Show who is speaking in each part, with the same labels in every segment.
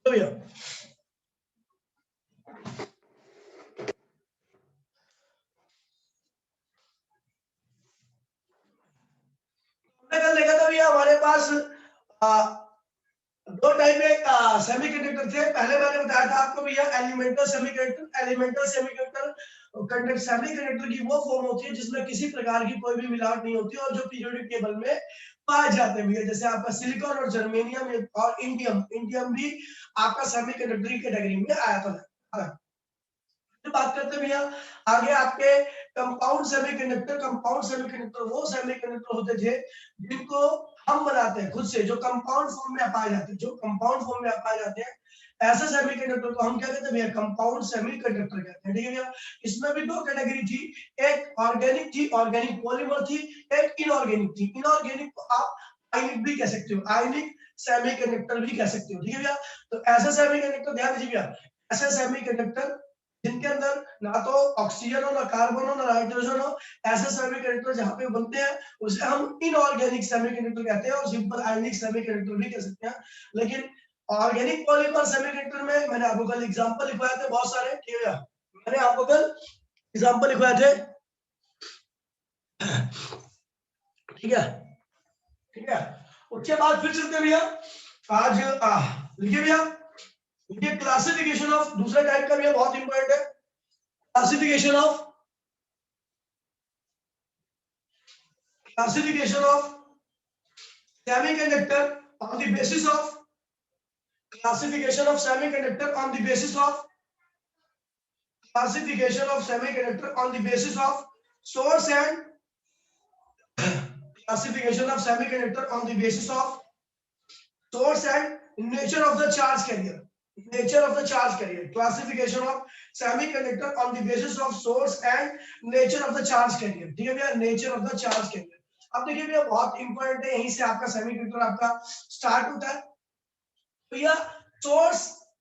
Speaker 1: तो भैया कल देखा था भैया हमारे पास दो टाइप के सेमीकंडक्टर थे। पहले मैंने बताया था आपको भैया elemental semiconductor. Elemental semiconductor semiconductor की वो फॉर्म होती है जिसमें किसी प्रकार की कोई भी मिलावट नहीं होती और जो पीरियोडिक टेबल में पाए जाते हैं भैया। जैसे आपका सिलिकॉन और जर्मेनियम और इंडियम भी आपका सेमीकंडक्टर की कैटेगरी में आया था। बात करते हैं भैया आगे आपके कंपाउंड सेमीकंडक्टर वो सेमीकंडक्टर होते थे जिनको हम बनाते हैं खुद से, जो कंपाउंड फॉर्म में पाए जाते हैं ऐसे सेमीकंडक्टर को हम क्या कहते हैं भैया, कंपाउंड सेमीकंडक्टर कहते हैं। ठीक है भैया, इसमें भी दो कैटेगरी थी, एक ऑर्गेनिक थी, ऑर्गेनिक पॉलीमर थी, एक इनऑर्गेनिक थी। इनऑर्गेनिक को आप आयनिक भी कह सकते हो, आयनिक सेमीकंडक्टर भी कह सकते हो। ठीक है भैया, तो ऐसे सेमीकंडक्टर ध्यान दीजिए भैया, ऐसे सेमीकंडक्टर जिनके अंदर ना तो ऑक्सीजन हो, ना कार्बन हो, ना नाइट्रोजन हो, ऐसे सेमीकंडक्टर जहां पे बनते हैं उसे हम इनऑर्गेनिक सेमीकंडक्टर कहते हैं और सिंपल आयनिक सेमीकंडक्टर भी कह सकते हैं। लेकिन ऑर्गेनिक पॉलीमर सेमीकंडक्टर में मैंने आपको कल एग्जांपल लिखवाए थे बहुत सारे। ठीक है, मैंने आपको कल एग्जांपल लिखवाए थे। ठीक है, ठीक है, उसके बाद फिर चलते भैया आज लिखिए भैया, ये क्लासिफिकेशन ऑफ दूसरे टाइप का भी बहुत इंपॉर्टेंट है। Classification of semiconductor on the basis of classification of semiconductor on the basis of source and classification of semiconductor on the basis of source and nature of the charge carrier. Classification of semiconductor on the basis of source and nature of the charge carrier. ठीक है भैया, nature of the charge carrier। अब देखिए भैया बहुत important है, यहीं से आपका सेमीकंडक्टर आपका स्टार्ट होता है भैया। सोर्स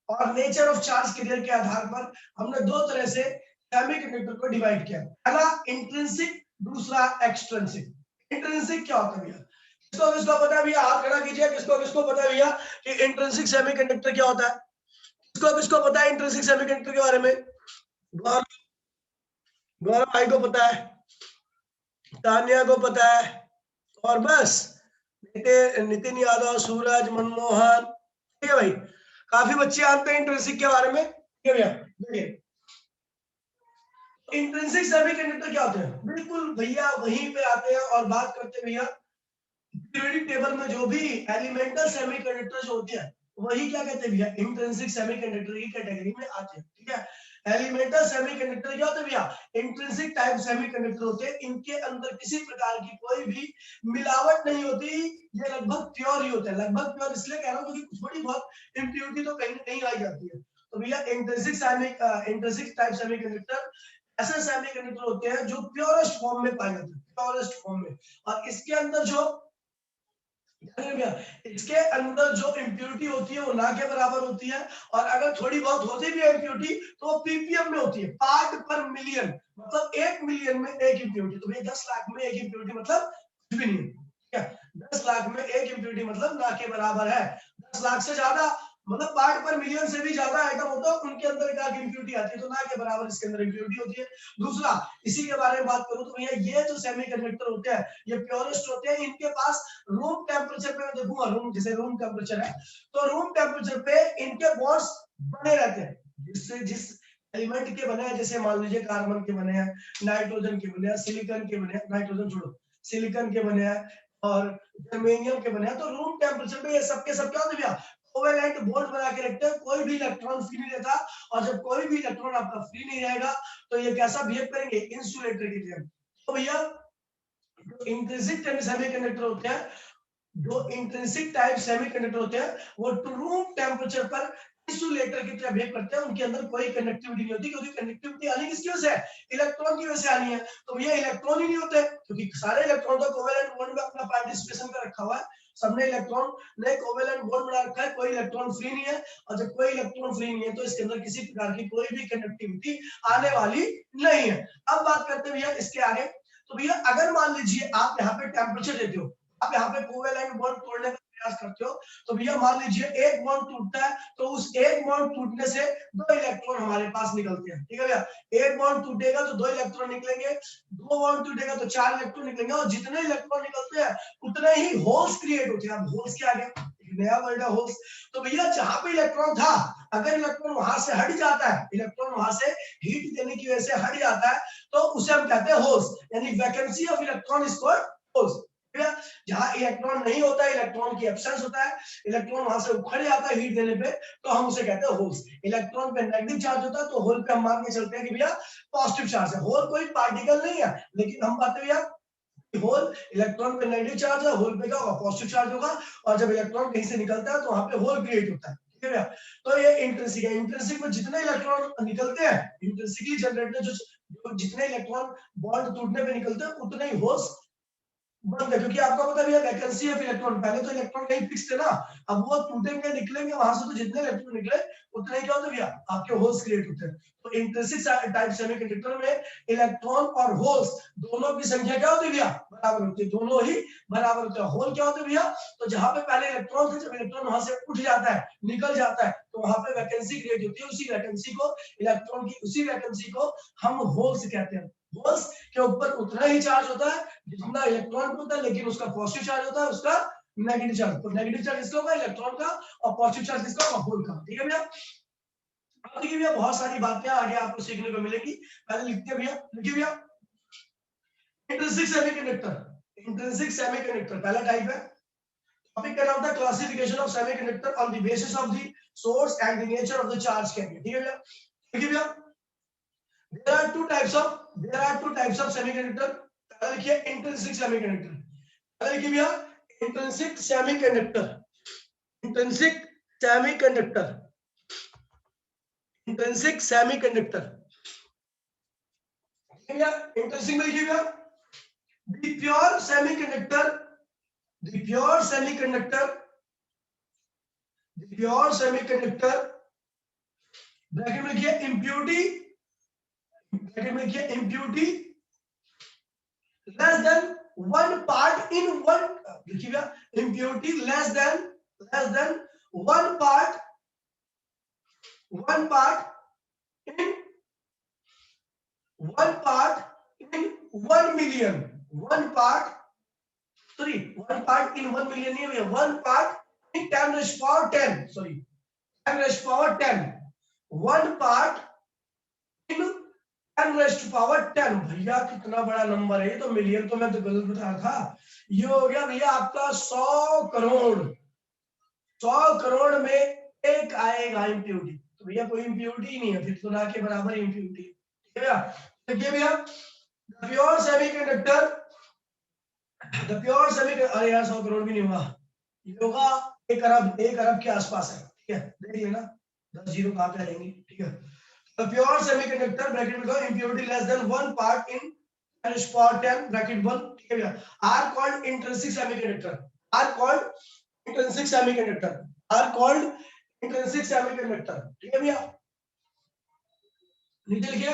Speaker 1: और नेचर ऑफ चार्ज कैरियर के आधार पर हमने दो तरह से सेमीकंडक्टर को डिवाइड किया। पहला इंट्रिंसिक, दूसरा एक्सट्रिंसिक। इंट्रिंसिक क्या होता है भैया, किसको किसको पता है भैया, हाथ खड़ा कीजिए, किसको किसको पता है भैया कि इंट्रिंसिक सेमीकंडक्टर क्या होता है? किसको किसको पता है इंट्रिंसिक सेमीकंडक्टर के बारे में? गौरव भाई को पता है, तानिया को पता है, और बस नितिन यादव, सूरज, मनमोहन। ठीक है भाई, काफी बच्चे जानते हैं इंट्रिंसिक के बारे में। ठीक है भैया, देखिए इंट्रिंसिक सेमीकंडक्टर क्या होते हैं, बिल्कुल भैया वहीं पे आते हैं और बात करते हैं भैया पीरियोडिक टेबल में जो भी एलिमेंटल सेमीकंडक्टर्स होते हैं वही क्या कहते हैं भैया, इंट्रिंसिक सेमीकंडक्टर की कैटेगरी में आते हैं। ठीक है, एलिमेंटल सेमीकंडक्टर क्या होते हैं भैया, इंट्रिंसिक टाइप सेमीकंडक्टर होते हैं, इनके अंदर किसी प्रकार की कोई भी मिलावट नहीं होती, ये लगभग प्योर ही होते हैं। लगभग प्योर इसलिए कह रहा हूं क्योंकि थोड़ी बहुत इम्प्योरिटी तो कहीं नहीं आई जाती है। तो भैया इंट्रिंसिक टाइप सेमीकंडक्टर ऐसे सेमीकंडक्टर होते हैं जो प्योरेस्ट फॉर्म में पाए जाते हैं, प्योरेस्ट फॉर्म में। और इसके अंदर जो इम्प्योरिटी होती है वो ना के बराबर होती है, और अगर थोड़ी बहुत होती भी है इम्प्योरिटी तो वो पीपीएम में होती है, पार्ट पर मिलियन, मतलब 1 मिलियन में एक इम्प्योरिटी। तो भैया 10 लाख में एक इम्प्योरिटी मतलब कुछ भी नहीं है। ठीक है, 10 लाख में एक इम्प्योरिटी मतलब ना के बराबर है। 10 लाख से ज्यादा मतलब पार्ट पर मिलियन से भी ज्यादा आइटम होता है उनके अंदर क्या इम्प्योरिटी आती है, तो ना के बराबर इसके अंदर इम्प्योरिटी होती है। दूसरा, इसी के बारे में बात करूं तो भैया ये जो सेमीकंडक्टर होते हैं ये प्योरेस्ट होते हैं, इनके पास रूम टेम्परेचर पे देखूंगा, जैसे रूम टेम्परेचर है तो रूम टेम्परेचर पे इनके बॉन्ड्स बने रहते हैं, जिससे जिस एलिमेंट के बने हैं, जैसे मान लीजिए कार्बन के बने हैं, नाइट्रोजन के बने हैं, सिलिकॉन के बने हैं, नाइट्रोजन छोड़ो, सिलिकॉन के बने हैं और जर्मेनियम के बने हैं, तो रूम टेम्परेचर पे ये सबके सब क्या होते हैं, कोवेलेंट बॉन्ड बना के रखते हैं, कोई भी इलेक्ट्रॉन फ्री नहीं रहता, और जब कोई भी इलेक्ट्रॉन आपका फ्री नहीं रहेगा तो ये कैसा बिहेव करेंगे, इंसुलेटर की तरह। तो भैया जो इंट्रिंसिक सेमीकंडक्टर होते हैं, जो इंट्रिंसिक टाइप सेमीकंडक्टर होते हैं वो रूम टेम्परेचर पर इंसुलेटर की तरह बिहेव करते हैं, उनके अंदर कोई कंडक्टिविटी नहीं होती, क्योंकि कंडक्टिविटी आनी किसकी वजह से है, इलेक्ट्रॉन की वजह से आनी है। तो भैया इलेक्ट्रॉन ही नहीं होते क्योंकि सारे इलेक्ट्रॉन तो कोवेलेंट बॉन्ड में अपना पार्टिसिपेशन कर रखा हुआ है, सबने इलेक्ट्रॉन ने कोवेलेंट बॉन्ड बना रखा है, कोई इलेक्ट्रॉन फ्री नहीं है, और जब कोई इलेक्ट्रॉन फ्री नहीं है तो इसके अंदर किसी प्रकार की कोई भी कंडक्टिविटी आने वाली नहीं है। अब बात करते हैं भैया इसके आगे। तो भैया अगर मान लीजिए आप यहाँ पे टेम्परेचर देते हो, आप यहाँ पे कोवेलेंट बॉन्ड तोड़ने का प्रयास करते हो तो भैया मान लीजिए एक बॉन्ड टूटता है तो उस एक बॉन्ड टूटने से 2 इलेक्ट्रॉन हमारे पास निकलते हैं, ठीक है भैया। एक बॉन्ड टूटेगा तो 2 इलेक्ट्रॉन निकलेंगे, 2 बॉन्ड टूटेगा तो 4 इलेक्ट्रॉन निकलेंगे, और जितने इलेक्ट्रॉन निकलते हैं उतने ही होल्स क्रिएट होते हैं। अब होल्स क्या है, नया वर्ड है होल्स। तो भैया जहां पे इलेक्ट्रॉन था, अगर इलेक्ट्रॉन वहां से हट जाता है, इलेक्ट्रॉन वहां से हीट देने की वजह से हट जाता है तो उसे हम कहते हैं होल्स, यानी vacancy of electron is called holes. जहां इलेक्ट्रॉन नहीं होता है, इलेक्ट्रॉन की एब्सेंस होता है, इलेक्ट्रॉन वहां से उखड़ जाता है हीट देने पे, तो हम उसे कहते हैं होल्स। इलेक्ट्रॉन पे नेगेटिव चार्ज होता है तो होल पे हम मान के चलते हैं कि भैया पॉजिटिव चार्ज है। होल कोई पार्टिकल नहीं है, लेकिन हम बात भैया होल इलेक्ट्रॉन पे नेगेटिव चार्ज है, होल पे क्या होगा, पॉजिटिव चार्ज होगा, और जब इलेक्ट्रॉन कहीं से निकलता है तो वहां पे होल क्रिएट होता है, ठीक है भैया। तो ये इंट्रिंसिक है, इंट्रिंसिक में जितने इलेक्ट्रॉन निकलते हैं, इंट्रिंसिकली जनरेटेड जो जितने इलेक्ट्रॉन बॉन्ड टूटने पे निकलते हैं उतने ही होल्स बंद है, क्योंकि आपको पता है वैकेंसी ऑफ इलेक्ट्रॉन, पहले तो इलेक्ट्रॉन कहीं फिक्स थे ना, अब वो टूटेंगे निकलेंगे वहां से, तो जितने इलेक्ट्रॉन निकले उतने क्या होते भैया आपके होल्स क्रिएट होते हैं। तो इंट्रिंसिक टाइप सेमीकंडक्टर में इलेक्ट्रॉन और होल्स दोनों की संख्या क्या होती है भैया, बराबर होती है, दोनों ही बराबर होते हैं। होल क्या होते हैं भैया, तो जहां पे पहले इलेक्ट्रॉन थे, जब इलेक्ट्रॉन वहां से उठ जाता है, निकल जाता है, तो वहां पे वैकेंसी क्रिएट होती है, उसी वैकेंसी को इलेक्ट्रॉन की उसी वैकेंसी को हम होल्स कहते हैं। होल्स के ऊपर उतना ही चार्ज होता है जितना इलेक्ट्रॉन होता है, लेकिन उसका पॉजिटिव चार्ज होता है, उसका नेगेटिव चार्ज। तो नेगेटिव चार्ज किसका होगा, इलेक्ट्रॉन का, और पॉजिटिव चार्ज किसका होगा, होल का, ठीक है भैया। अब देखिए भैया बहुत सारी बातें आगे आपको सीखने को मिलेगी, पहले लिखते हैं भैया, लिखिए भैया इंट्रिंसिक सेमीकंडक्टर। इंट्रिंसिक सेमीकंडक्टर पहला टाइप है। टॉपिक का नाम था classification of semiconductor on the basis of the source and the nature of the charge carrier, ठीक है भैया। देखिए भैया there are two types of semiconductor। पहला लिखिए इंट्रिंसिक सेमीकंडक्टर, पहला लिखिए भैया intrinsic semiconductor, intrinsic semiconductor, intrinsic semiconductor, भैया इंट्रिंसिक में लिखिए भैया the pure semiconductor, the pure semiconductor, the pure semiconductor, bracket में लिखिए impurity, ब्रैकेट में लिखिए impurity less than 1 part in 1, लिखिए भैया impurity less than 1 part in 1 part in 1 million, 1 part 1 part in 1 million नहीं है, 1 part in 10 raised to power 10, sorry 10 raised to power 10, 1 part in 10 raised to power 10। भैया कितना बड़ा number है, ये तो मिलियन तो मैं तो गलत बता था। ये हो गया भैया आपका 100 करोड़, 100 करोड़ में एक आएगा इम्प्यूरिटी, तो भैया कोई इम्प्यूरिटी नहीं है, फिर तो ना के बराबर इम्प्यूरिटी, ठीक है भैया। देखिए भैया pure semiconductor, the pure semiconductor, अरे यार 100 करोड़ भी नहीं हुआ, ये होगा 1 अरब के आसपास है, ठीक है, देख लेना 10 जीरो कहां पे आएंगे, ठीक है। द प्योर सेमीकंडक्टर ब्रैकेट में लिखो impurity less than 1 part in 10 to power 10 bracket 1, ठीक है भैया, are called intrinsic semiconductor, are called intrinsic semiconductor, are called intrinsic semiconductor, ठीक है भैया। नीचे लिखिए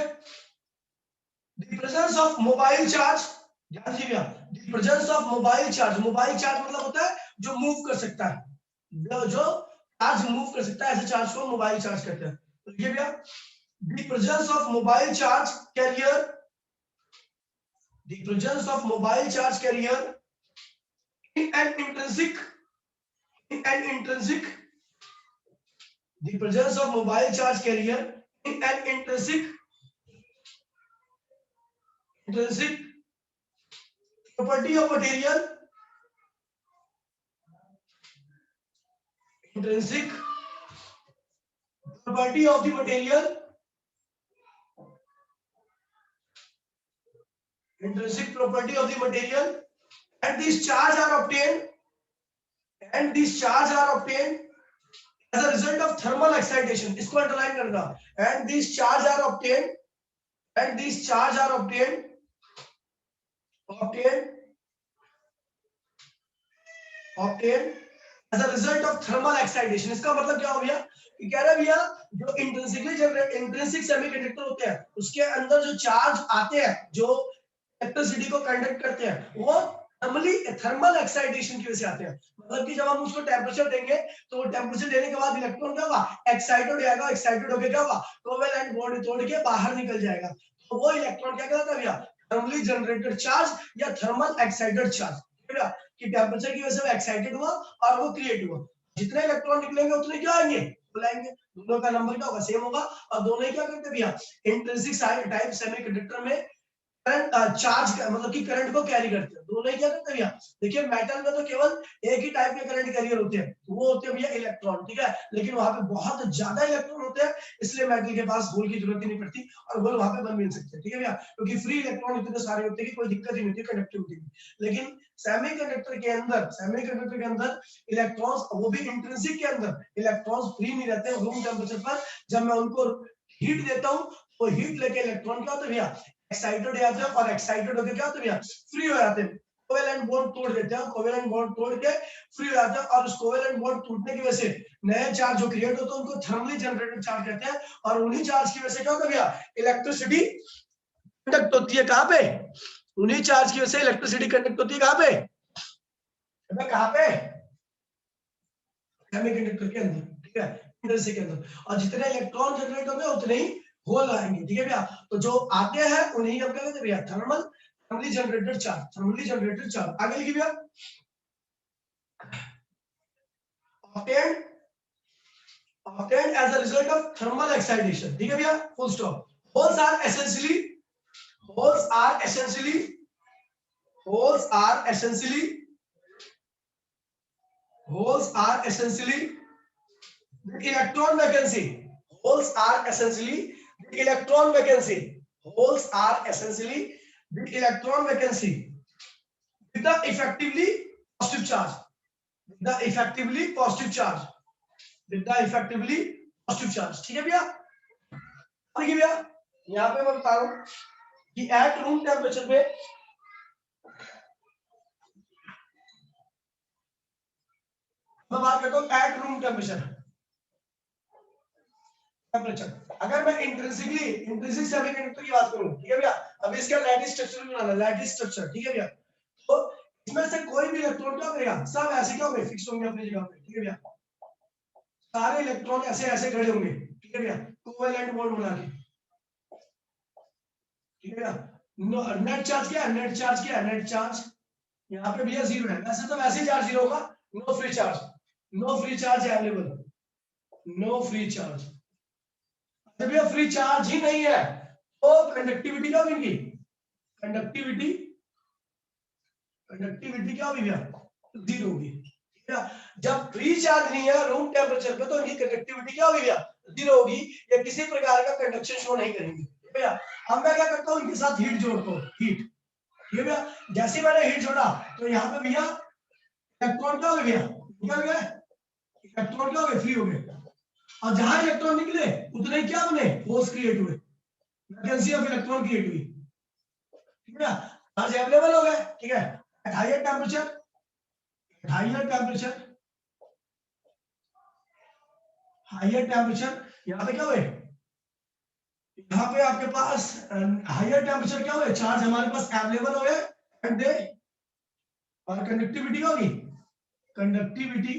Speaker 1: the presence of mobile charge, ध्यान दीजिए भैया the presence of mobile charge, mobile charge मतलब होता है जो मूव कर सकता है, जो चार्ज मूव कर सकता है, ऐसे चार्ज को मोबाइल चार्ज कहते हैं। तो लिखिए भैया the presence of mobile charge carrier, the presence of mobile charge carrier in an intrinsic, the presence of mobile charge carrier in an intrinsic property of material, intrinsic property of the material, intrinsic property of the material, and these charge are obtained, and these charge are obtained as a result of thermal excitation, इसको underline करना, and these charge are obtained, and these charge are obtained as a result of thermal excitation। इसका मतलब क्या हो गया कि कह रहा है भैया जो इंट्रिंसिक सेमीकंडक्टर होते हैं उसके अंदर जो चार्ज आते हैं जो इलेक्ट्रिसिटी को कंडक्ट करते हैं वो नॉर्मली थर्मल एक्साइटेशन की वजह से आते हैं, मतलब कि जब हम उसको टेम्परेचर देंगे तो वो टेम्परेचर देने के बाद इलेक्ट्रॉन क्या होगा, एक्साइटेड हो जाएगा, एक्साइटेड होकर क्या होगा, कोवेलेंट बॉन्ड तोड़ के बाहर निकल जाएगा, तो वो इलेक्ट्रॉन क्या कहलाता है भैया, थर्मली जनरेटेड चार्ज या थर्मल एक्साइटेड चार्ज, कि टेम्परेचर की वजह से वो एक्साइटेड हुआ और वो क्रिएट हुआ, जितने इलेक्ट्रॉन निकलेंगे उतने क्या आएंगे, बुलाएंगे, दोनों का नंबर क्या होगा, सेम होगा, और दोनों ही क्या करते हैं भैया, इंट्रिंसिक टाइप सेमीकंडक्टर में करंट चार्ज मतलब कि करंट को कैरी करते हैं, दोनों ही क्या करते हैं भैया, देखिए मेटल में तो केवल एक ही टाइप के करंट कैरियर होते हैं, वो होते हैं भैया इलेक्ट्रॉन, ठीक है, लेकिन वहां पे बहुत ज्यादा इलेक्ट्रॉन होते हैं, इसलिए मेटल के पास होल की जरूरत ही नहीं पड़ती और होल वहां पे बन भी नहीं सकते, ठीक है भैया, क्योंकि फ्री इलेक्ट्रॉन इतने सारे होते हैं कि कोई दिक्कत ही नहीं होती कंडक्टिविटी में, लेकिन सेमीकंडक्टर के अंदर इलेक्ट्रॉन्स, वो भी इंट्रिंसिक के अंदर इलेक्ट्रॉन्स फ्री नहीं रहते रूम टेम्परेचर पर, जब मैं उनको हीट देता हूँ तो हीट लेके इलेक्ट्रॉन क्या होता है भैया, एक्साइटेड हो जाते हैं और एक्साइटेड होकर क्या होता है भैया, फ्री हो जाते हैं, कोवेलेंट बॉन्ड तोड़ देते हैं, कोवेलेंट बॉन्ड तोड़ के फ्री हो जाते हैं, और उस कोवेलेंट बॉन्ड टूटने की वजह से नए चार्ज जो क्रिएट होते हैं उनको थर्मली जनरेटेड चार्ज कहते हैं, और उन्हीं चार्ज की वजह से क्या होता है भैया, इलेक्ट्रिसिटी कंडक्ट होती है, कहां पे, उन्हीं चार्ज की वजह से इलेक्ट्रिसिटी कंडक्ट होती है, कहां पे, कहां पे, सेमीकंडक्टर के अंदर, ठीक है, इंडस्ट्री के अंदर, और जितने इलेक्ट्रॉन जनरेट होंगे उतने ही होल आएंगे, ठीक है भैया, तो जो आते हैं उन्हीं हम कहते हैं भैया thermally generated charge, thermally generated charge, आगे लिखिए भैया, obtained obtained as a result of thermal excitation, ठीक है भैया, full stop, holes are essentially holes are essentially holes are essentially holes are essentially the electron vacancy, holes are essentially the electron vacancy, holes are essentially the electron vacancy with the effectively positive charge, with the effectively positive charge, with the effectively positive charge, ठीक है भैया, देखिए भैया यहाँ पे मैं बता रहा हूँ कि एट रूम टेम्परेचर पे मैं बात करता हूँ एट रूम टेम्परेचर, अगर मैं इंट्रिंसिक सेमीकंडक्टर की बात करूं, ठीक है भैया, अब इसका लैटिस स्ट्रक्चर बनाना, लैटिस स्ट्रक्चर, ठीक है भैया, तो इसमें से कोई भी इलेक्ट्रॉन क्या करेगा, सब ऐसे क्या होंगे, फिक्स होंगे अपनी जगह पे, ठीक है भैया, सारे इलेक्ट्रॉन ऐसे ऐसे खड़े होंगे, ठीक है भैया, कोवेलेंट बॉन्ड बना के, ठीक है भैया, नेट चार्ज क्या है, नेट चार्ज क्या है, नेट चार्ज यहाँ पे भैया जीरो है, वैसे तो वैसे ही चार्ज जीरो होगा, no free charge, no free charge available, no free charge, जब ये फ्री चार्ज ही नहीं है तो कंडक्टिविटी क्या होगी, कंडक्टिविटी कंडक्टिविटी क्या होगी भैया, जीरो होगी, ठीक है, जब फ्री चार्ज नहीं है रूम टेम्परेचर पे तो इनकी कंडक्टिविटी क्या होगी भैया, जीरो होगी, ये किसी प्रकार का कंडक्शन शो नहीं करेंगे, भैया, अब मैं क्या करता हूँ, इनके साथ हीट जोड़ता हूँ, हीट, ठीक है भैया, जैसे मैंने हीट जोड़ा तो यहाँ पे भैया इलेक्ट्रॉन क्या हो गया, निकल गए, इलेक्ट्रॉन क्या हो गए, फ्री हो गए, और जहां इलेक्ट्रॉन निकले उतने क्या बने, फोर्स क्रिएट हुए, वैकेंसी ऑफ इलेक्ट्रॉन क्रिएट हुई, ठीक है, चार्ज अवेलेबल हो गए, ठीक है, higher temperature, higher temperature, higher temperature, यहाँ पे क्या हुए, यहाँ पे आपके पास हायर टेम्परेचर क्या हुए, चार्ज हमारे पास अवेलेबल हो गए एंड दे, और कंडक्टिविटी होगी, कंडक्टिविटी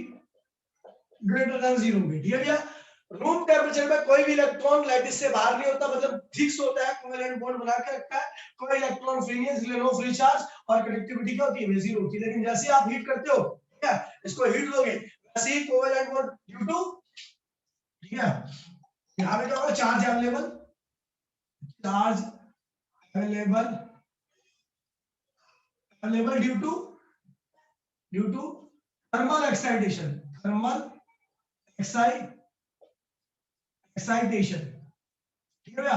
Speaker 1: ग्रेटर देन जीरो होगी, ठीक है भैया, रूम टेम्परेचर में कोई भी इलेक्ट्रॉन लैटिस से बाहर नहीं होता, मतलब फिक्स होता है, कोवेलेंट बॉन्ड बना के रखता है, कोई इलेक्ट्रॉन फ्री नहीं है, इसलिए नो फ्री चार्ज, और कंडक्टिविटी क्या होती है, जीरो होती है, लेकिन जैसे आप हीट करते हो, ठीक है, इसको हीट लोगे वैसे ही कोवेलेंट बॉन्ड ड्यू टू, ठीक है, यहाँ पे क्या होगा, charge available, charge available, available due to thermal excitation, thermal excitation, ठीक है भैया,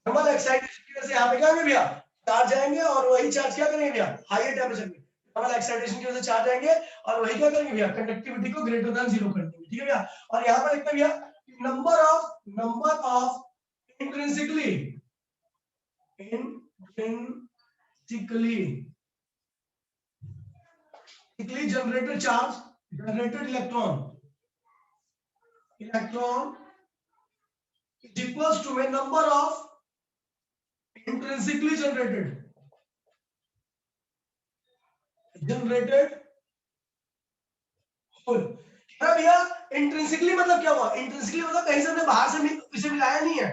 Speaker 1: थर्मल एक्साइटेशन की वजह से यहाँ पे क्या होगा भैया, चार्ज आएंगे और वही चार्ज क्या करेंगे भैया, हायर टेम्परेचर में थर्मल एक्साइटेशन की वजह से चार्ज आएंगे और वही क्या करेंगे भैया, कंडक्टिविटी को ग्रेटर देन जीरो कर देंगे, ठीक है भैया, और यहाँ पर लिखते भैया number of intrinsically generated charge, generated electron is equals to a number of intrinsically generated generated hole. भैया इंट्रिंसिकली मतलब क्या हुआ? इंट्रिंसिकली मतलब कहीं से हमने बाहर से इसे मिलाया नहीं है,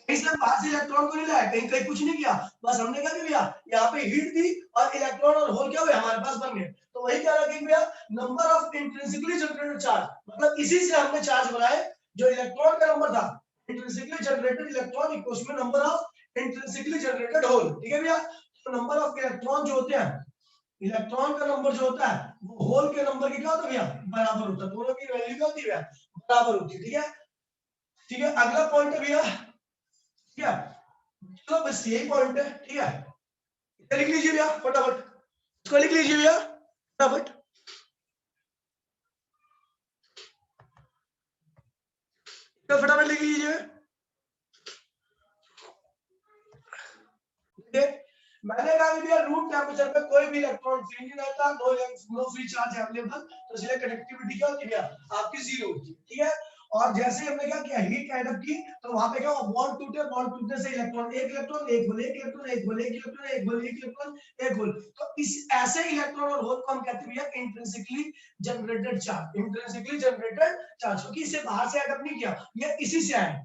Speaker 1: कहीं से बाहर से इलेक्ट्रॉन को नहीं लाया, कहीं कहीं कुछ नहीं किया, बस हमने क्या किया, यहाँ पे हीट दी और इलेक्ट्रॉन और होल क्या हुए हमारे पास बन गए। तो वही क्या रखेंगे भैया, number of intrinsically generated charge, मतलब इसी से हमने चार्ज बनाए, जो इलेक्ट्रॉन का नंबर था intrinsically generated electron equals to number of intrinsically generated hole. ठीक है भैया, तो नंबर ऑफ इलेक्ट्रॉन जो होते हैं, इलेक्ट्रॉन का नंबर जो होता है वो होल के नंबर की क्या होता है भैया, बराबर होता है, दोनों की वैल्यू क्या होती है, बराबर होती है। ठीक है, ठीक है, अगला पॉइंट है भैया, ठीक है, चलो बस यही पॉइंट है। ठीक है, लिख लीजिए भैया फटाफट, इसको लिख लीजिए भैया फटाफट, फटाफट लिख लीजिए। मैंने कहा कि भैया रूम टेम्परेचर पे कोई भी इलेक्ट्रॉन फ्री नहीं रहता, नो फ्री चार्ज अवेलेबल, तो इसलिए कनेक्टिविटी क्या होती है आपकी जीरो होती है। ठीक है, और जैसे हमने क्या किया, हीट एड अप की, तो वहां पे क्या हुआ, बॉन्ड टूटे, बॉन्ड टूटने से इलेक्ट्रॉन एक इलेक्ट्रॉन एक होल, एक इलेक्ट्रॉन एक होल, एक इलेक्ट्रॉन एक होल, एक इलेक्ट्रॉन एक होल, तो इस ऐसे इलेक्ट्रॉन और होल को हम कहते हैं भैया intrinsically generated charge, intrinsically generated charge, क्योंकि इसे बाहर से एड अप नहीं किया, ये इसी से आए,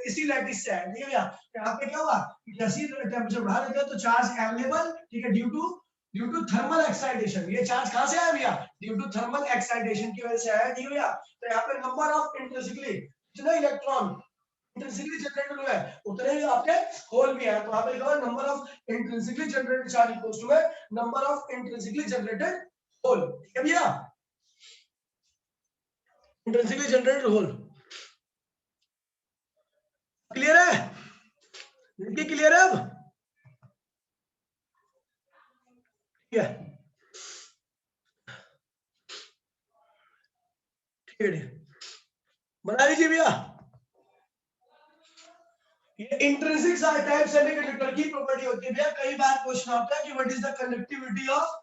Speaker 1: इसी लैटिस से है। ठीक है भैया, यहाँ पे क्या हुआ, जैसे टेम्परेचर बढ़ा देते हैं तो चार्ज अवेलेबल, ठीक है, ड्यू टू थर्मल एक्साइटेशन, ये चार्ज कहां से आया भैया, ड्यू टू थर्मल एक्साइटेशन की वजह से आया। ठीक है भैया, तो यहाँ पे नंबर ऑफ इंट्रिंसिकली, जितने इलेक्ट्रॉन इंट्रिंसिकली जनरेटेड हुए हैं उतने ही आपके होल भी है, तो यहाँ पे लिखा हुआ number of intrinsically generated charge equals to number of intrinsically generated hole. ठीक है भैया, इंट्रिंसिकली जनरेटेड होल क्लियर है, क्लियर है अब? ठीक है, ठीक है, बना लीजिए भैया। ये इंट्रिंसिक टाइप सेमीकंडक्टर की प्रॉपर्टी होती है भैया, कई बार क्वेश्चन आता है कि what is the conductivity of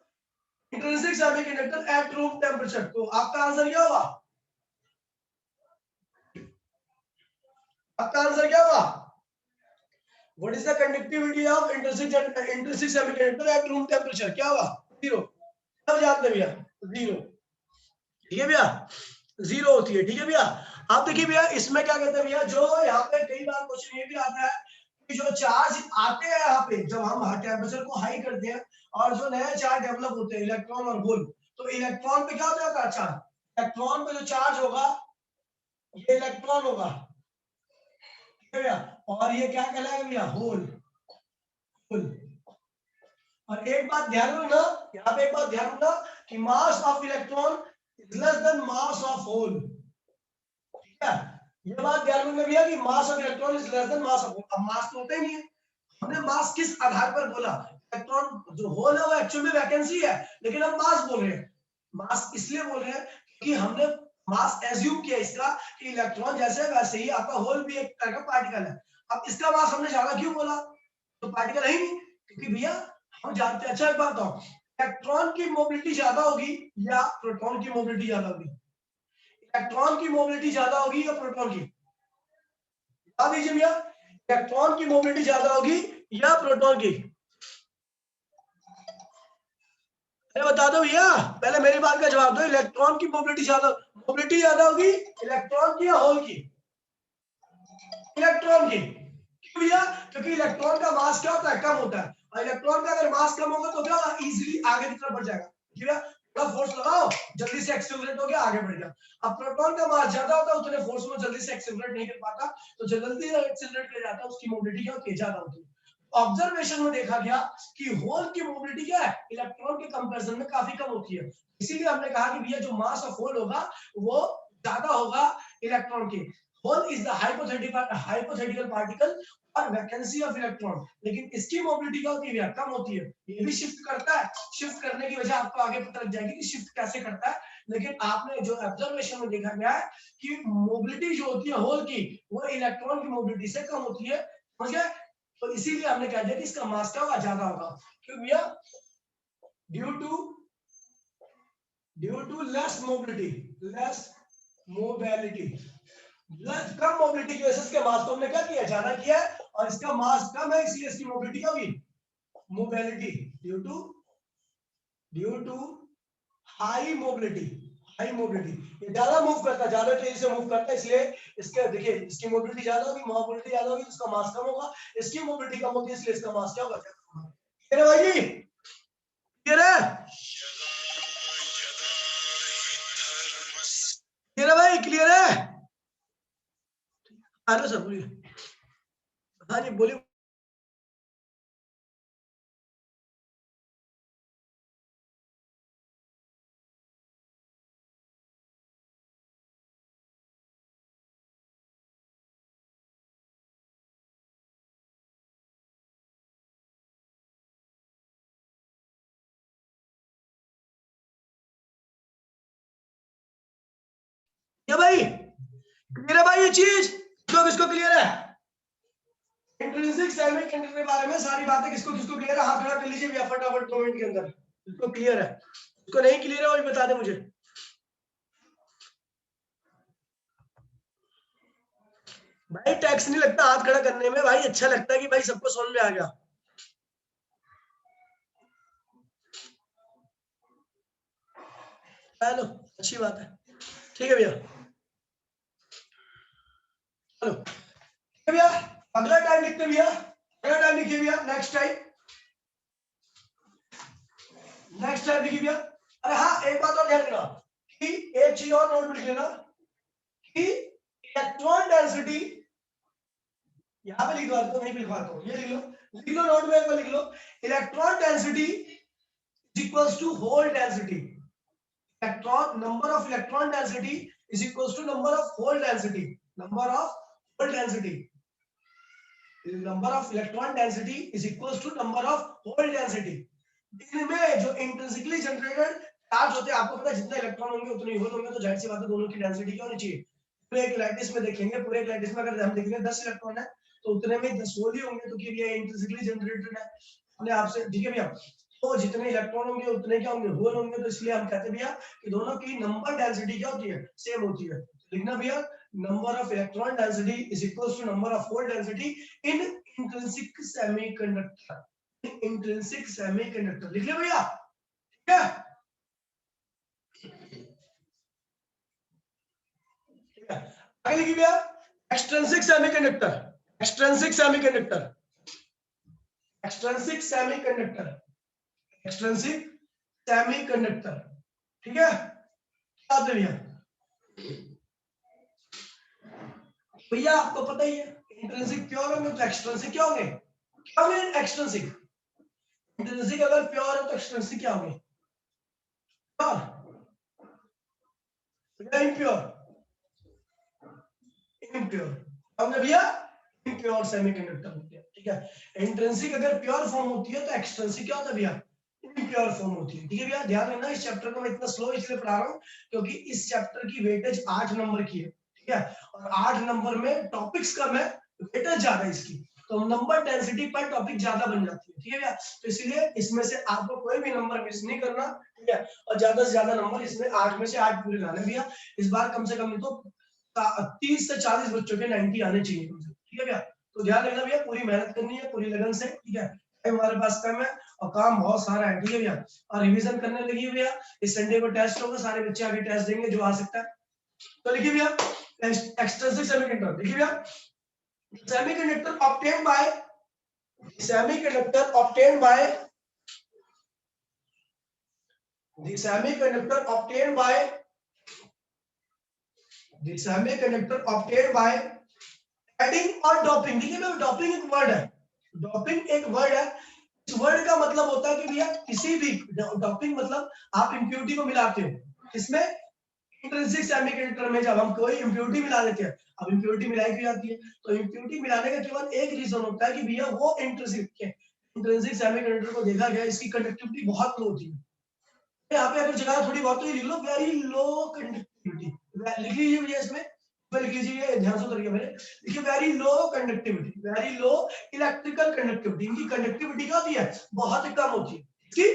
Speaker 1: intrinsic semiconductor at room temperature, तो आपका आंसर क्या होगा, आपका आंसर क्या होगा, what is the conductivity of intrinsic semiconductor at room temperature, क्या होगा, जीरो, सब जानते हैं भैया, जीरो। ठीक है भैया, जीरो होती है। ठीक है भैया, आप देखिए भैया इसमें क्या कहते हैं भैया, जो यहाँ पे कई बार क्वेश्चन ये भी आता है कि जो चार्ज आते हैं यहाँ पे जब हम टेम्परेचर को हाई करते हैं और जो नए चार्ज डेवलप होते हैं इलेक्ट्रॉन और होल, तो इलेक्ट्रॉन पे क्या होता है चार्ज, इलेक्ट्रॉन पे जो चार्ज होगा ये इलेक्ट्रॉन होगा, ठीक है भैया, और ये क्या कहलाएगा भैया, होल, होल। और एक बात ध्यान रखना, यहाँ पे एक बात ध्यान रखना कि mass of electron is less than mass of hole, ठीक है, ये बात ध्यान रखना भैया कि mass of electron is less than mass of hole. अब मास तो होता ही नहीं है, हमने मास किस आधार पर बोला, इलेक्ट्रॉन जो होल है वो एक्चुअल में वैकेंसी है, लेकिन हम मास बोल रहे हैं, मास इसलिए बोल रहे हैं कि हमने मास एज्यूम किया इसका कि इलेक्ट्रॉन जैसे वैसे ही आपका होल भी एक तरह का पार्टिकल है। अब इसका मास हमने ज्यादा क्यों बोला, तो पार्टिकल है ही नहीं, क्योंकि भैया हम जानते हैं, अच्छा एक बात बताओ, इलेक्ट्रॉन की मोबिलिटी ज्यादा होगी या प्रोटॉन की मोबिलिटी ज्यादा होगी, इलेक्ट्रॉन की मोबिलिटी ज्यादा होगी या प्रोटॉन की, बता दीजिए भैया, इलेक्ट्रॉन की मोबिलिटी ज्यादा होगी या प्रोटॉन की, अरे बता दो भैया, पहले मेरी बात का जवाब दो, इलेक्ट्रॉन की मोबिलिटी ज्यादा होगी इलेक्ट्रॉन की या होल की, इलेक्ट्रॉन की, क्यों भैया, क्योंकि इलेक्ट्रॉन का मास क्या होता है, कम होता है, और इलेक्ट्रॉन का अगर मास कम होगा तो क्या होगा, इजीली आगे की तरफ बढ़ जाएगा, ठीक है, थोड़ा फोर्स लगाओ जल्दी से एक्सेलरेट हो गया आगे बढ़ गया। अब प्रोटॉन का मास ज्यादा होता है उतने फोर्स में जल्दी से एक्सेलरेट नहीं कर पाता, तो जो जल्दी एक्सेलरेट कर जाता है उसकी मोबिलिटी क्या होती है, ज्यादा होती है। ऑब्जर्वेशन में देखा गया कि होल की मोबिलिटी क्या है, इलेक्ट्रॉन के कंपैरिजन में काफी कम होती है, इसीलिए हमने कहा कि भैया जो मास ऑफ होल होगा वो ज्यादा होगा इलेक्ट्रॉन के। Hole is the hypothetical particle और वैकेंसी ऑफ इलेक्ट्रॉन, लेकिन इसकी मोबिलिटी क्या होती है, कम होती है, ये भी शिफ्ट करता है, शिफ्ट करने की वजह आपको आगे पता लग जाएगी कि शिफ्ट कैसे करता है, लेकिन आपने जो ऑब्जर्वेशन में देखा गया है कि मोबिलिटी जो होती है होल की वो इलेक्ट्रॉन की मोबिलिटी से कम होती है, समझ गए, तो इसीलिए हमने कह दिया कि इसका मास क्या होगा, ज्यादा होगा, क्यों भैया, ड्यू टू लेस मोबिलिटी, कम मोबिलिटी की वजह से इसके मास को हमने क्या किया, ज्यादा किया है, और इसका मास कम है इसलिए इसकी मोबिलिटी क्या होगी, mobility due to due to high mobility, high mobility, ये ज्यादा मूव करता है, ज्यादा तेजी से मूव करता है, इसलिए इसके देखिए इसकी मोबिलिटी ज्यादा होगी, मोबिलिटी ज्यादा होगी, इसका मास कम होगा, इसकी मोबिलिटी कम होगी, इसलिए इसका मास क्या होगा, क्लियर है भाई जी, क्लियर है, क्लियर है भाई, क्लियर है, हेलो सर बोलिए, हाँ जी बोलिए, क्या भाई, क्लियर है भाई ये चीज, तो किसको क्लियर है, इंट्रिंसिक सेमीकंडक्टर के बारे में सारी बातें किसको किसको क्लियर है, हाथ खड़ा कर लीजिए भैया फटाफट 2 मिनट के अंदर, किसको क्लियर है, किसको नहीं क्लियर है वो भी बता दे मुझे, भाई टैक्स नहीं लगता हाथ खड़ा करने में, भाई अच्छा लगता है कि भाई सबको समझ में आ गया, हेलो अच्छी बात है, ठीक है भैया, हेलो ठीक है भैया, अगला टाइम लिखते भैया, अगला टाइम लिखिए भैया, नेक्स्ट टाइम, नेक्स्ट टाइम लिखिए भैया, अरे हाँ एक बात और ध्यान रखना कि एक चीज और नोट में लिख लेना कि इलेक्ट्रॉन डेंसिटी, यहाँ पे लिख दो तो नहीं लिखवाता हूँ, ये लिख लो नोट में एक बार लिख लो, electron density is equals to hole density, electron number of electron density is equals to number of hole density, number of hole density, number of electron density is equals to number of hole density, इनमें जो intrinsically generated charge होते हैं, आपको पता है जितने electron होंगे उतने होल होंगे, तो जाहिर सी बात है दोनों की डेंसिटी क्या होनी चाहिए, पूरे एक लैटिस में देखेंगे, पूरे एक लैटिस में अगर हम देखेंगे 10 इलेक्ट्रॉन है तो उतने में 10 होल ही होंगे, तो कि ये इंट्रिंसिकली जनरेटेड है अपने आप से, ठीक है भैया, तो जितने इलेक्ट्रॉन होंगे उतने क्या होंगे, होल होंगे, तो इसलिए हम कहते हैं भैया कि दोनों की नंबर डेंसिटी क्या होती है, सेम होती है, लिखना भैया number of electron density is equals to number of hole density in intrinsic semiconductor, intrinsic semiconductor लिख लिया भैया, ठीक है, आगे लिखिए भैया extrinsic semiconductor, extrinsic semiconductor, extrinsic semiconductor, extrinsic semiconductor, ठीक है, क्या होता है भैया, भैया आपको पता ही है इंट्रिंसिक प्योर होंगे तो एक्सट्रिंसिक क्या होंगे, क्या होंगे एक्सट्रिंसिक, इंट्रिंसिक अगर प्योर है तो एक्सट्रिंसिक क्या होंगे, इम्प्योर, इम्प्योर हमने भैया इम्प्योर सेमीकंडक्टर होती है, ठीक है, इंट्रिंसिक अगर प्योर फॉर्म होती है तो एक्सट्रिंसिक क्या होता है भैया, इम्प्योर फॉर्म होती है, ठीक है भैया, ध्यान रखना इस चैप्टर को मैं इतना स्लो इसलिए पढ़ा रहा हूँ क्योंकि इस चैप्टर की वेटेज 8 नंबर की है, ठीक है, और 8 नंबर में टॉपिक्स कम है, वेटेज ज्यादा है इसकी, तो नंबर डेंसिटी पर टॉपिक ज्यादा बन जाती है, ठीक है भैया, तो इसलिए इसमें से आपको कोई भी नंबर मिस नहीं करना, ठीक है, और ज्यादा से ज्यादा नंबर इसमें 8 में से 8 पूरे लाने भैया, इस बार कम से कम नहीं तो 30 से 40 बच्चों के 90 आने चाहिए, ठीक है भैया, तो ध्यान रखना भैया पूरी मेहनत करनी है पूरी लगन से, ठीक है, हमारे पास कम है और काम बहुत सारा है, ठीक है भैया, और रिवीजन करने लगी भैया, इस संडे को टेस्ट होगा, सारे बच्चे आगे टेस्ट देंगे जो आ सकता है, तो लिखिए भैया एक्सट्रिंसिक सेमीकंडक्टर, लिखिए भैया semiconductor obtained by, semiconductor obtained by, the semiconductor obtained by, the semiconductor obtained by adding और डॉपिंग, देखिए ना डॉपिंग एक वर्ड है, डॉपिंग एक वर्ड है, इस वर्ड का मतलब होता है कि भैया किसी भी डॉपिंग मतलब आप इंप्योरिटी को मिलाते हो, इसमें इंट्रिंसिक सेमीकंडक्टर में जब हम कोई इंप्योरिटी मिला देते हैं, अब इंप्योरिटी मिलाई क्यों जाती है, तो इंप्योरिटी मिलाने का केवल एक रीजन होता है कि भैया वो इंट्रिंसिक सेमीकंडक्टर को देखा गया इसकी कंडक्टिविटी बहुत लो होती है, यहाँ पे अगर जगह थोड़ी बहुत तो ये लिख लो वेरी लो कंडक्टिविटी, लिख लीजिए भैया इसमें लिख लीजिए ध्यान से करिए मेरे, देखिए very low conductivity, very low electrical conductivity, इनकी कंडक्टिविटी क्या होती है बहुत कम होती है, इसकी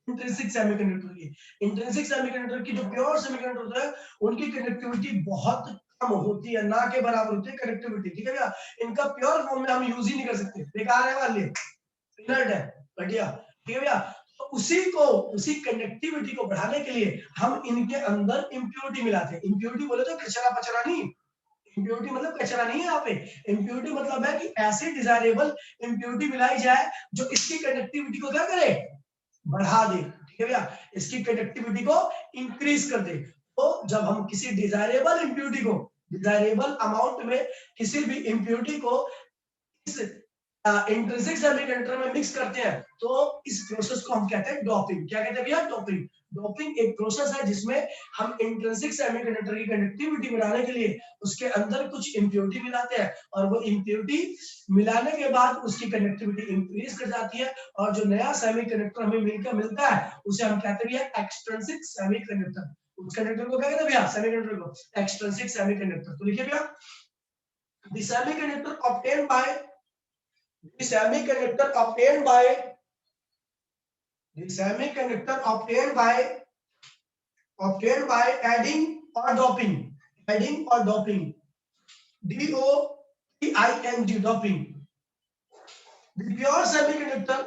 Speaker 1: इंट्रिंसिक सेमीकंडक्टर की, इंट्रिंसिक सेमीकंडक्टर की जो प्योर सेमीकंडक्टर होता है उनकी कंडक्टिविटी बहुत कम होती है, ना के बराबर होती है कंडक्टिविटी, ठीक है भैया, इनका प्योर फॉर्म में हम यूज ही नहीं कर सकते, बेकार है वाले इनर्ट है, बढ़िया, ठीक है भैया, तो उसी कंडक्टिविटी को बढ़ाने के लिए हम इनके अंदर इम्प्योरिटी मिलाते हैं। इम्प्योरिटी बोले तो कचरा पचरा नहीं, इम्प्योरिटी मतलब कचरा नहीं है यहाँ पे। इम्प्योरिटी मतलब है कि ऐसे डिजायरेबल इम्प्योरिटी मिलाई जाए जो इसकी कंडक्टिविटी को क्या करे, बढ़ा दे, ठीक है भैया, इसकी कंडक्टिविटी को इंक्रीज कर दे। तो जब हम किसी डिजायरेबल इम्प्योरिटी को डिजायरेबल अमाउंट में किसी भी इम्प्योरिटी को इस इंट्रिंसिक सेमीकंडक्टर में मिक्स करते हैं तो इस प्रोसेस को हम कहते हैं डोपिंग। क्या कहते हैं भैया, डोपिंग। डोपिंग एक प्रोसेस है जिसमें हम इंट्रिंसिक सेमीकंडक्टर की कंडक्टिविटी बढ़ाने के लिए उसके अंदर कुछ इम्प्योरिटी मिलाते हैं और वो इम्प्योरिटी मिलाने के बाद उसकी कंडक्टिविटी इंक्रीज कर जाती है और जो नया सेमीकंडक्टर हमें मिलकर मिलता है उसे हम कहते हैं भैया एक्सट्रिंसिक सेमीकंडक्टर। उस कंडक्टर को क्या कहते हैं भैया, सेमीकंडक्टर को एक्सट्रिंसिक सेमीकंडक्टर। तो लिखिए भैया, the semiconductor obtained by the semiconductor obtained by adding or doping, DOPING, doping. The pure semiconductor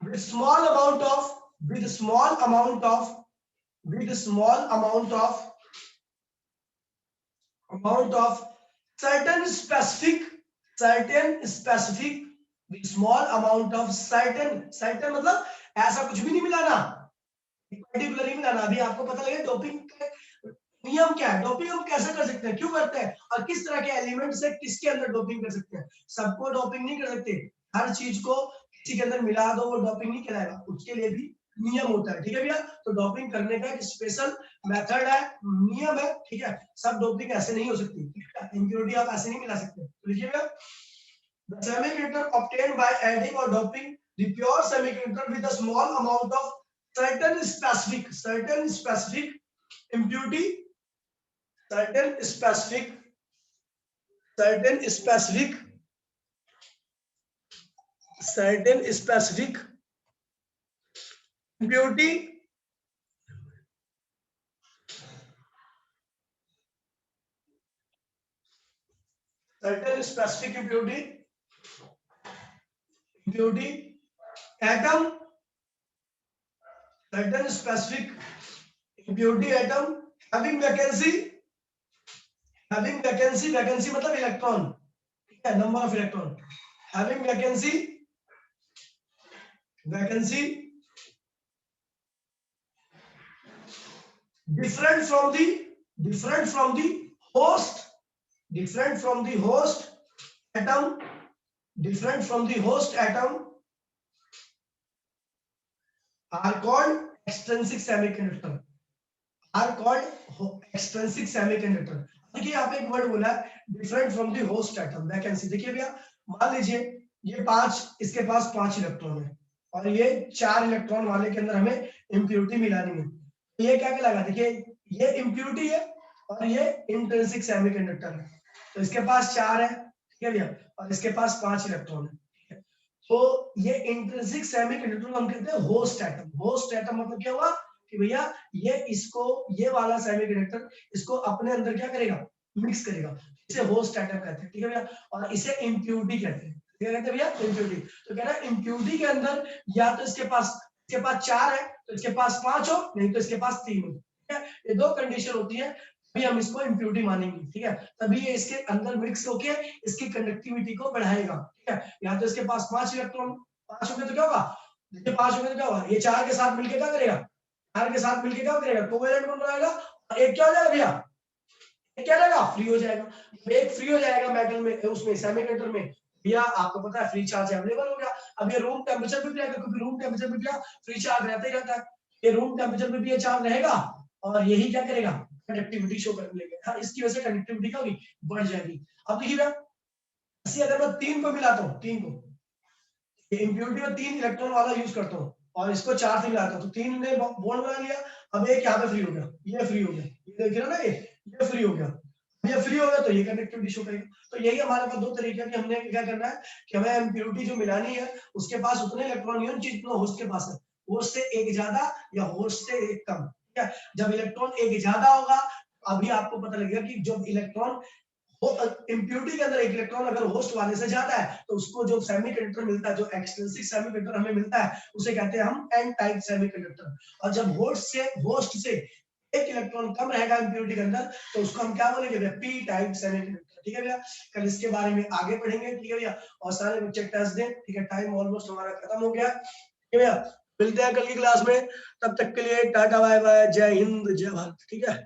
Speaker 1: with small amount of certain specific मतलब ऐसा कुछ भी नहीं मिलाना, पर्टिकुलर ही मिलाना। अभी आपको पता लगे डोपिंग का नियम क्या है, डोपिंग हम कैसे कर सकते हैं, क्यों करते हैं और किस तरह के एलिमेंट से किसके अंदर डोपिंग कर सकते हैं। सबको डोपिंग नहीं कर सकते, हर चीज को किसी के अंदर मिला दो वो डोपिंग नहीं कहलाएगा, उसके लिए भी नियम होता है, ठीक है भैया। तो डोपिंग करने का एक स्पेशल मेथड है, नियम है, ठीक है। सब डोपिंग ऐसे नहीं हो सकती, ठीक है, इम्प्योरिटी आप ऐसे नहीं मिला सकते। तो लिखिए भैया, the semiconductor obtained by adding or doping the pure semiconductor with a small amount of certain specific impurity, certain specific impurity atom, having vacancy मतलब इलेक्ट्रॉन, ठीक है, number of electron, having vacancy different from the host atom are called extrinsic semiconductor, देखिए यहाँ पे एक word बोला है different from the host atom, vacancy. देखिए भैया, मान लीजिए ये इसके पास 5 इलेक्ट्रॉन है और ये 4 इलेक्ट्रॉन वाले के अंदर हमें इम्प्योरिटी मिलानी है, तो ये क्या कहलाएगा, देखिए ये इम्प्योरिटी है और ये इंट्रिंसिक सेमीकंडक्टर है। तो इसके पास 4 है, ठीक है भैया, और इसके पास 5 इलेक्ट्रॉन है, तो ये इंट्रिंसिक सेमीकंडक्टर को हम कहते हैं होस्ट एटम। होस्ट एटम मतलब क्या हुआ कि भैया ये वाला सेमीकंडक्टर इसको अपने अंदर क्या करेगा, मिक्स करेगा, इसे होस्ट एटम कहते हैं, ठीक है भैया। और इसे इम्प्योरिटी कहते हैं, क्या कहते हैं भैया, इम्प्योरिटी। तो कह रहा है इम्प्योरिटी के अंदर या तो इसके पास 4 है तो इसके पास 5 हो, नहीं तो इसके पास 3 हो, ठीक है। ये 2 कंडीशन होती है, तभी हम इसको इम्प्योरिटी मानेंगे, ठीक है। तभी ये इसके अंदर मिक्स होके इसकी कंडक्टिविटी को बढ़ाएगा, ठीक है। या तो इसके पास 5 इलेक्ट्रॉन, 5 होंगे तो क्या होगा, देखिए 5 होंगे तो क्या होगा, ये 4 के साथ मिलकर क्या करेगा, 4 के साथ मिलकर क्या करेगा, कोवेलेंट बन जाएगा और एक क्या हो जाएगा भैया, एक क्या रहेगा, फ्री हो जाएगा। एक फ्री हो जाएगा मेटल में, उसमें सेमीकंडक्टर में भैया, आपको पता है फ्री चार्ज अवेलेबल हो गया। अब ये रूम टेम्परेचर पे भी रहेगा, क्योंकि रूम टेम्परेचर पे क्या फ्री चार्ज रहता ही रहता है, ये रूम टेम्परेचर पे भी ये चार्ज रहेगा और यही क्या करेगा, कंडक्टिविटी शो करने लगेगा। हाँ, इसकी वजह से कंडक्टिविटी क्या होगी, बढ़ जाएगी। अब देखिए भैया, अगर मैं 3 को मिलाता हूँ, 3 को, इम्प्योरिटी में 3 इलेक्ट्रॉन वाला यूज करता हूँ और इसको 4 से मिलाता हूँ, तो 3 ने बॉन्ड बना लिया। अब एक यहाँ पे फ्री हो गया, ये फ्री हो गया, ये देख रहे हो ना, ये फ्री हो गया, ये फ्री हो गया, तो ये कंडक्टिविटी शो करेगा। तो यही हमारे पास 2 तरीके हैं कि हमने क्या करना है कि हमें इम्प्योरिटी जो मिलानी है उसके पास उतने इलेक्ट्रॉन नहीं होने जितना होस्ट के पास है, होस्ट से एक ज्यादा या होस्ट से एक कम, ठीक है। जब इलेक्ट्रॉन एक ज्यादा होगा, अभी आपको पता लगेगा कि जब इलेक्ट्रॉन इम्प्योरिटी के अंदर एक इलेक्ट्रॉन अगर होस्ट वाले से ज्यादा है तो उसको जो सेमीकंडक्टर मिलता है, जो एक्सट्रिंसिक सेमीकंडक्टर हमें मिलता है, उसे कहते हैं हम एन टाइप सेमीकंडक्टर। और जब होस्ट से एक इलेक्ट्रॉन कम रहेगा इम्प्योरिटी के अंदर तो उसको हम क्या बोलेंगे भैया, पी टाइप सेमीकंडक्टर। ठीक है भैया, कल इसके बारे में आगे पढ़ेंगे। ठीक है भैया, और सारे बच्चे टेस्ट दें। ठीक है, टाइम ऑलमोस्ट हमारा खत्म हो गया। ठीक है भैया, मिलते हैं कल की क्लास में, तब तक के लिए टाटा बाय बाय, जय हिंद जय भारत। ठीक है।